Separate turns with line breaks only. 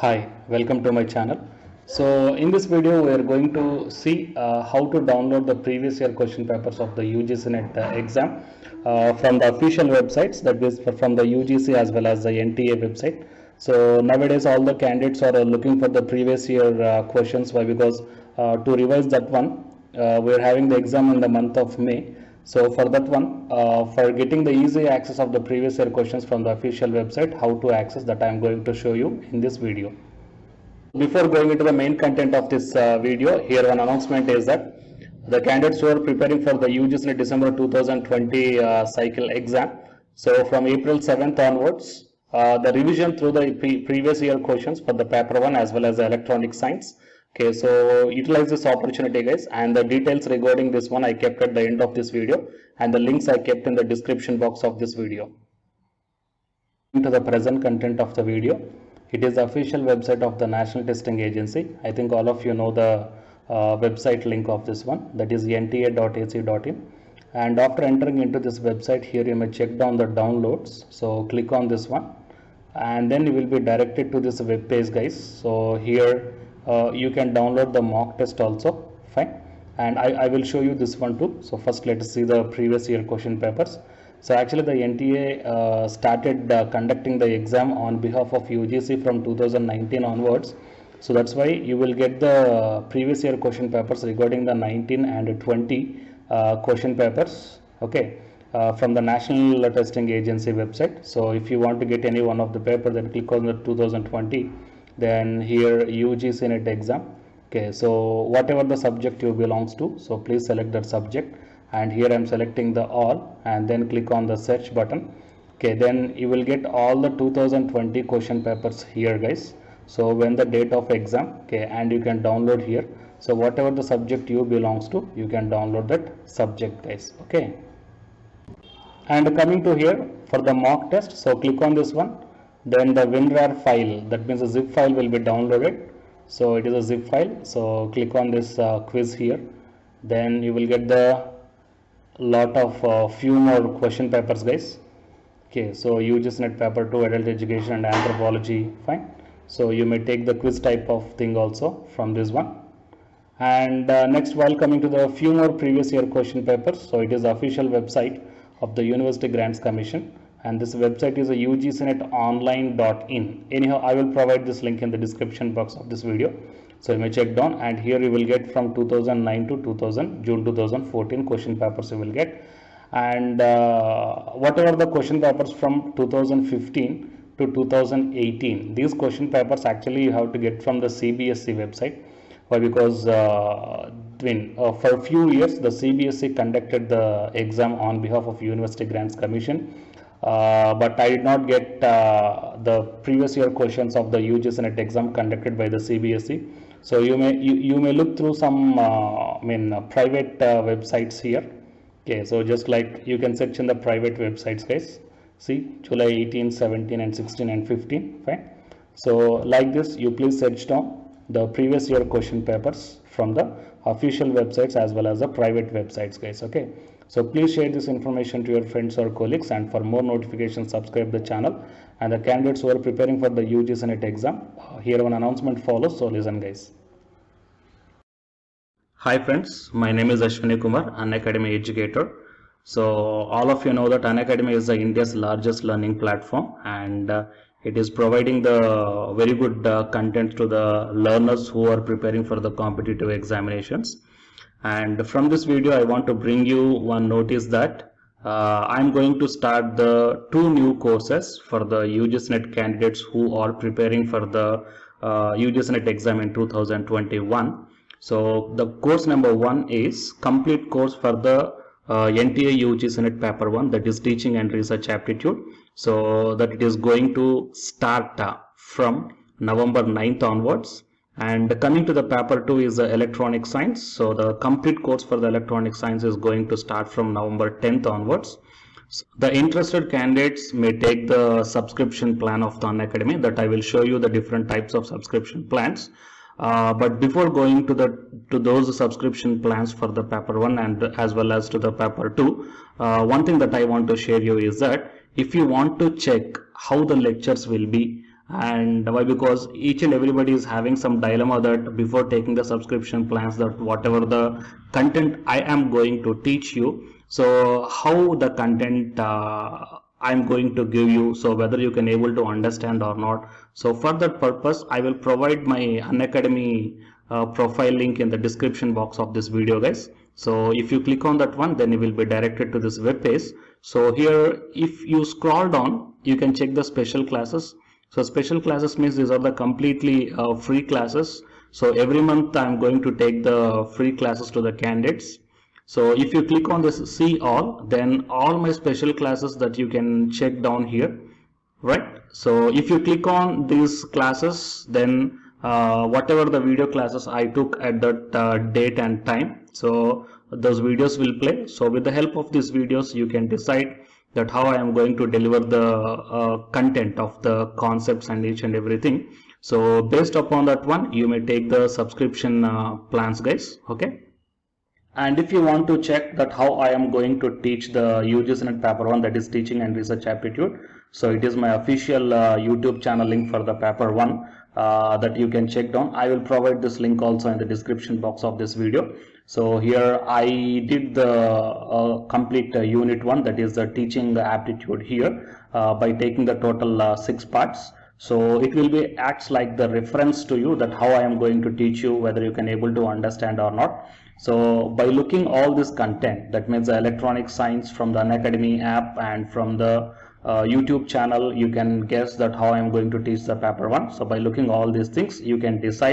Hi, welcome to my channel. So in this video we are going to see how to download the previous year question papers of the UGC NET exam from the official websites, that is from the UGC as well as the NTA website. So nowadays all the candidates are looking for the previous year questions. Why? Because to revise that one, we are having the exam in the month of May. So for that one, for getting the easy access of the previous year questions from the official website, how to access that I am going to show you in this video. Before going into the main content of this video, here one announcement is that the candidates who are preparing for the UGC December 2020 cycle exam, so from April 7th onwards, the revision through the previous year questions for the paper 1 as well as the electronic science. Okay, so utilize this opportunity guys, and the details regarding this one I kept at the end of this video, and the links I kept in the description box of this video. To the present content of the video, it is the official website of the National Testing Agency. I think all of you know the website link of this one, that is nta.ac.in. and after entering into this website, here you may check down the downloads. So click on this one and then you will be directed to this web page guys. So here you can download the mock test also, fine, and I will show you this one too. So first let us see the previous year question papers. So actually the NTA started conducting the exam on behalf of UGC from 2019 onwards. So that's why you will get the previous year question papers regarding the 19 and 20 question papers, okay, from the National Testing Agency website. So if you want to get any one of the paper, then click on the 2020, then here UGC NET exam. Okay, so whatever the subject you belongs to, so please select that subject, and here I am selecting the all and then click on the search button. Okay, then you will get all the 2020 question papers here guys. So when the date of exam, okay, and you can download here. So whatever the subject you belongs to, you can download that subject guys, okay. And coming to here for the mock test, so click on this one, then the WinRAR file, that means a zip file will be downloaded. So it is a zip file, so click on this quiz here, then you will get the lot of few more question papers guys. Okay, so UGC NET paper 2 adult education and anthropology, fine. So you may take the quiz type of thing also from this one. And next, while coming to the few more previous year question papers, so it is the official website of the University Grants Commission, and this website is a ugcnetonline.in. anyhow I will provide this link in the description box of this video, so you may check down, and here you will get from 2009 to June 2014 question papers you will get, and whatever the question papers from 2015 to 2018, these question papers actually you have to get from the CBSE website. Why? Because for a few years the CBSE conducted the exam on behalf of University Grants Commission, but I did not get the previous year questions of the UGC NET exam conducted by the CBSE. So you may look through some private websites here. Okay, so just like you can search in the private websites guys. See, July 18, 17 and 16 and 15, fine. So like this, you please search down the previous year question papers from the official websites as well as the private websites guys, okay. So please share this information to your friends or colleagues, and for more notifications subscribe the channel. And the candidates who are preparing for the UGC NET exam, here one announcement follows, so listen guys. Hi friends, my name is Ashwini Kumar, Unacademy educator. So all of you know that Unacademy is India's largest learning platform, and it is providing the very good content to the learners who are preparing for the competitive examinations. And from this video I want to bring you one notice that I'm going to start the 2 new courses for the UGC NET candidates who are preparing for the UGC NET exam in 2021. So the course number 1 is complete course for the NTA UGC NET paper 1, that is teaching and research aptitude. So that it is going to start from November 9th onwards. And coming to the paper 2 is the electronic science. So the complete course for the electronic science is going to start from November 10th onwards. So the interested candidates may take the subscription plan of the Unacademy, that I will show you the different types of subscription plans. But before going to those subscription plans for the paper 1 and as well as to the paper 2, one thing that I want to share you is that if you want to check how the lectures will be And why? Because each and everybody is having some dilemma that before taking the subscription plans, that whatever the content I am going to teach you, so how the content I'm going to give you, so whether you can able to understand or not. So for that purpose, I will provide my Unacademy profile link in the description box of this video, guys. So if you click on that one, then you will be directed to this web page. So here, if you scroll down, you can check the special classes. So special classes means these are the completely free classes. So every month I'm going to take the free classes to the candidates. So if you click on this see all, then all my special classes that you can check down here, right? So if you click on these classes, then whatever the video classes I took at that date and time, so those videos will play. So with the help of these videos, you can decide that how I am going to deliver the content of the concepts and each and everything. So based upon that one, you may take the subscription plans, guys. Okay. And if you want to check that how I am going to teach the UGC NET paper 1, that is teaching and research aptitude, so it is my official YouTube channel link for the paper 1 that you can check down. I will provide this link also in the description box of this video. So here I did the complete unit 1, that is the teaching aptitude here by taking the total 6 parts. So it will be acts like the reference to you that how I am going to teach you, whether you can able to understand or not. So by looking all this content, that means the electronic science from the Unacademy app and from the YouTube channel, you can guess that how I am going to teach the paper 1. So by looking all these things, you can decide